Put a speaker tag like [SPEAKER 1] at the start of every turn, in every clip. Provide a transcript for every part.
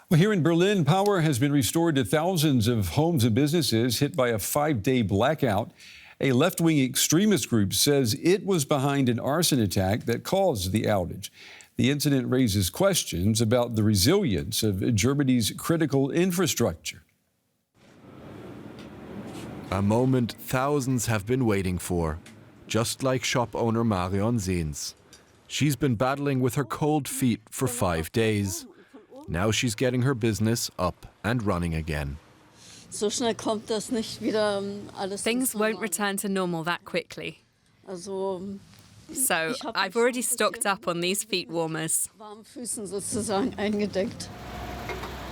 [SPEAKER 1] Well, here in Berlin, power has been restored to thousands of homes and businesses hit by a 5-day blackout. A left-wing extremist group says it was behind an arson attack that caused the outage. The incident raises questions about the resilience of Germany's critical infrastructure.
[SPEAKER 2] A moment thousands have been waiting for, just like shop owner Marion Sehns. She's been battling with her cold feet for 5 days. Now she's getting her business up and running again.
[SPEAKER 3] Things won't return to normal that quickly. So I've already stocked up on these feet warmers.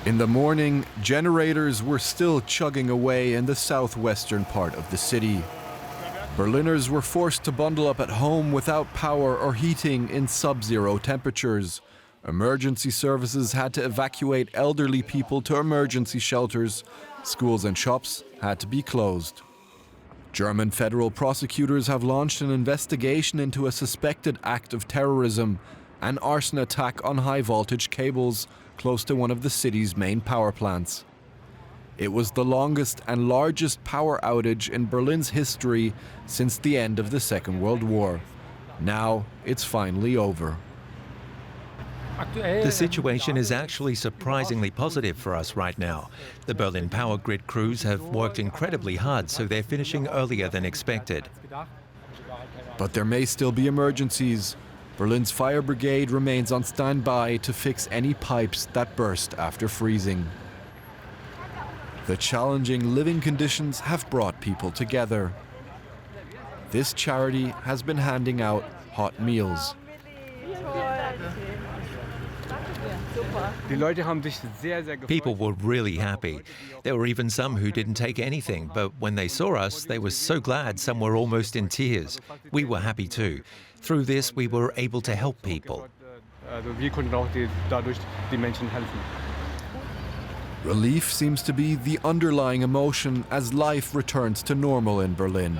[SPEAKER 2] In the morning, generators were still chugging away in the southwestern part of the city. Berliners were forced to bundle up at home without power or heating in sub-zero temperatures. Emergency services had to evacuate elderly people to emergency shelters. Schools and shops had to be closed. German federal prosecutors have launched an investigation into a suspected act of terrorism, an arson attack on high-voltage cables close to one of the city's main power plants. It was the longest and largest power outage in Berlin's history since the end of the Second World War. Now it's finally over.
[SPEAKER 4] The situation is actually surprisingly positive for us right now. The Berlin power grid crews have worked incredibly hard, so they're finishing earlier than expected.
[SPEAKER 2] But there may still be emergencies. Berlin's fire brigade remains on standby to fix any pipes that burst after freezing. The challenging living conditions have brought people together. This charity has been handing out hot meals.
[SPEAKER 4] People were really happy. There were even some who didn't take anything, but when they saw us, they were so glad, some were almost in tears. We were happy too. Through this, we were able to help people.
[SPEAKER 2] Relief seems to be the underlying emotion as life returns to normal in Berlin.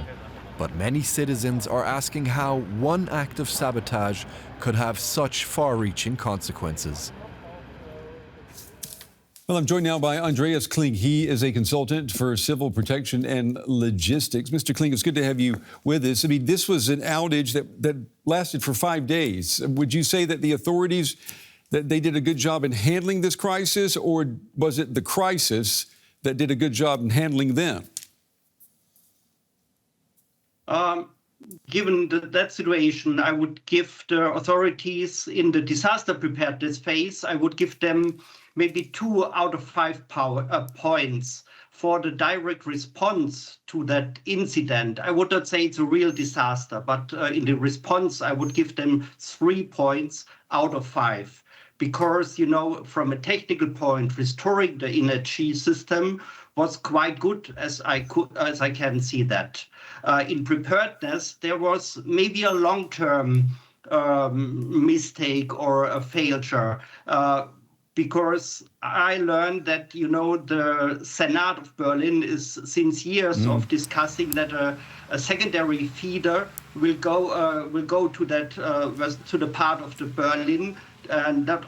[SPEAKER 2] But many citizens are asking how one act of sabotage could have such far-reaching consequences.
[SPEAKER 1] Well, I'm joined now by Andreas Kling. He is a consultant for civil protection and logistics. Mr. Kling, it's good to have you with us. I mean, this was an outage that lasted for 5 days. Would you say that the authorities, that they did a good job in handling this crisis, or was it the crisis that did a good job in handling them?
[SPEAKER 5] Given that situation, I would give the authorities in the disaster preparedness phase, I would give them maybe 2 out of 5 points for the direct response to that incident. I would not say it's a real disaster, but in the response, I would give them 3 points out of 5. Because, you know, from a technical point, restoring the energy system was quite good, as I can see that. In preparedness, there was maybe a long-term mistake or a failure. Because I learned that, you know, the Senate of Berlin is since years of discussing that a secondary feeder will go to that to the part of the Berlin, and that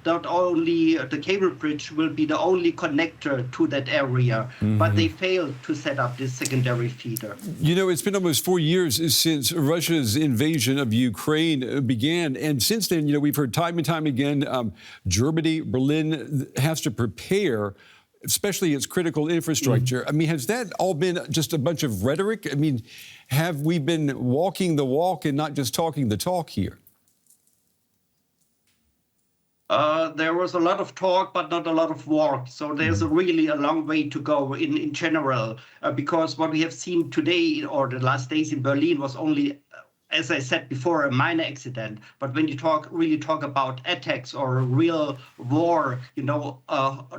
[SPEAKER 5] not only the cable bridge will be the only connector to that area, but they failed to set up this secondary feeder.
[SPEAKER 1] You know, it's been almost 4 years since Russia's invasion of Ukraine began. And since then, you know, we've heard time and time again, Germany, Berlin has to prepare, especially its critical infrastructure. I mean, has that all been just a bunch of rhetoric? I mean, have we been walking the walk and not just talking the talk here?
[SPEAKER 5] There was a lot of talk, but not a lot of work. So there's really a long way to go in general, because what we have seen today or the last days in Berlin was only, as I said before, a minor accident. But when you really talk about attacks or a real war, you know,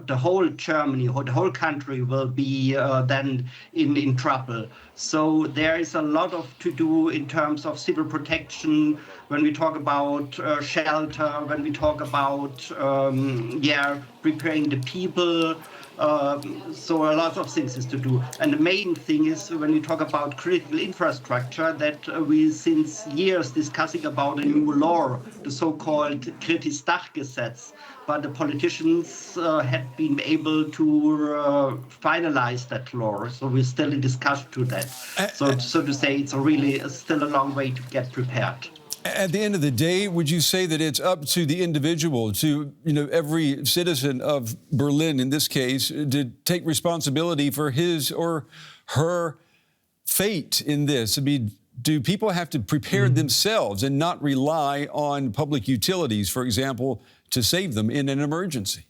[SPEAKER 5] the whole Germany or the whole country will be then in trouble. So there is a lot to do in terms of civil protection. When we talk about shelter, when we talk about preparing the people, So a lot of things is to do. And the main thing is when we talk about critical infrastructure that we since years discussing about a new law, the so-called Kritisches Dachgesetz, but the politicians had been able to finalize that law. So we're still in discussion to that. So to say, it's still a long way to get prepared.
[SPEAKER 1] At the end of the day, would you say that it's up to the individual, to every citizen of Berlin in this case, to take responsibility for his or her fate in this? I mean, do people have to prepare themselves and not rely on public utilities, for example, to save them in an emergency?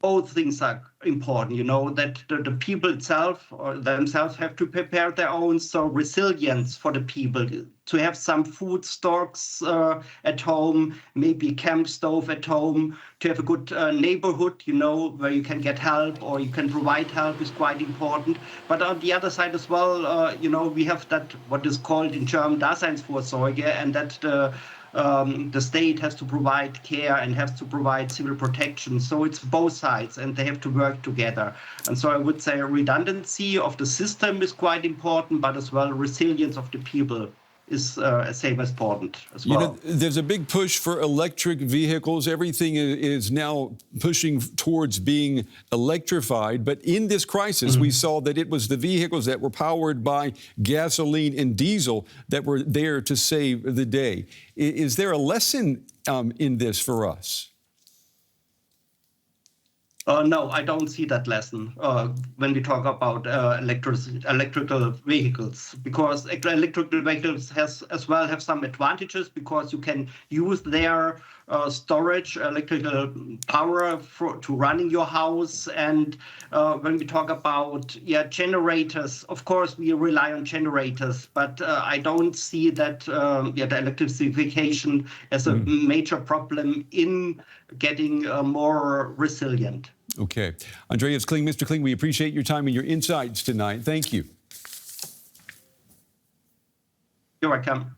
[SPEAKER 5] Both things are important, that the people itself or themselves have to prepare their own resilience for the people, to have some food stocks at home, maybe a camp stove at home, to have a good neighborhood, where you can get help or you can provide help is quite important. But on the other side as well, we have that what is called in German Daseinsvorsorge, and that the state has to provide care and has to provide civil protection. So it's both sides and they have to work together. And so I would say redundancy of the system is quite important, but as well resilience of the people is same as important as well.
[SPEAKER 1] There's a big push for electric vehicles. Everything is now pushing towards being electrified. But in this crisis, we saw that it was the vehicles that were powered by gasoline and diesel that were there to save the day. Is there a lesson in this for us?
[SPEAKER 5] No, I don't see that lesson when we talk about electrical vehicles, because electrical vehicles as well have some advantages, because you can use their storage, electrical power to run in your house. And when we talk about generators, of course we rely on generators, but I don't see that the electrification as a major problem in getting more resilient.
[SPEAKER 1] Okay. Andreas Kling, Mr. Kling, we appreciate your time and your insights tonight. Thank you.
[SPEAKER 5] You're welcome.